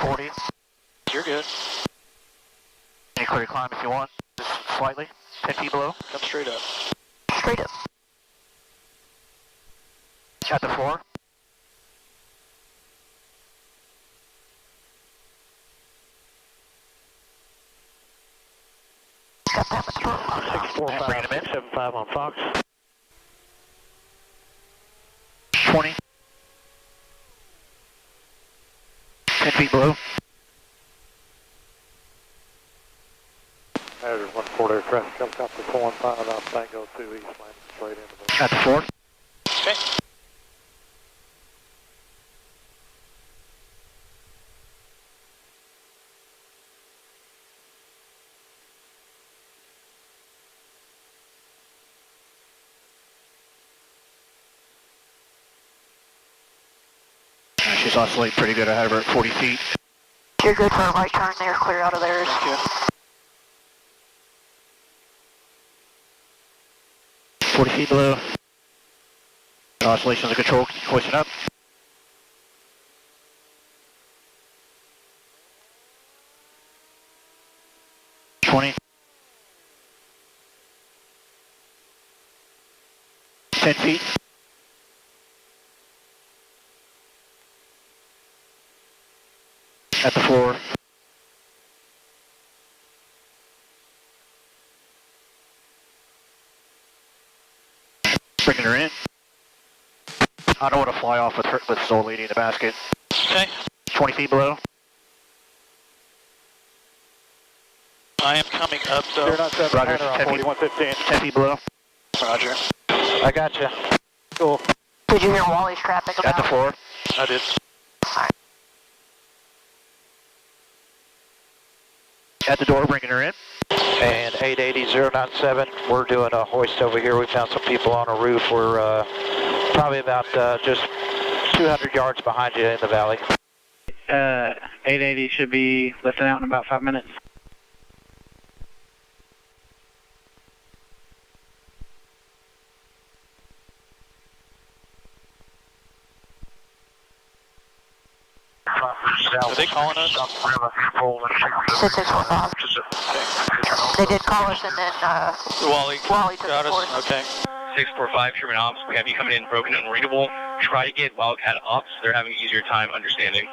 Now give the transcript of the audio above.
40. You're good. Any clear climb if you want. Just slightly. 10 feet below. Come straight up. Straight up. At the 4. Got that much room. 645, 675 on Fox. 20. 10 feet below. Hazard 140 aircraft, helicopter 415 off Tango 2 East, landing straight into the... At the 4. Okay. She's oscillating pretty good. I had her at 40 feet. You're good for a right turn there, clear out of theirs. Thank you. 40 feet below. Oscillations of control, hoisting up. $20. 10 feet. At the 4. Bringing her in. I don't want to fly off with her, with Soul Lady in the basket. Okay. 20 feet below. I am coming up though. 097 Roger, Hunter on 10 feet. 4115. 10 feet below. Roger. I got you. Cool. Did you hear Wally's traffic At the about? 4. I did. Alright. At the door, bringing her in. And 880-097, we're doing a hoist over here. We found some people on a roof. We're probably about just 200 yards behind you in the valley. 880 should be lifting out in about 5 minutes. Are they calling us? 6645. They did call us and then Wally took got the us. course. Okay. 645 Sherman Ops, we have you coming in broken and unreadable. Try to get Wildcat Ops, they're having an easier time understanding.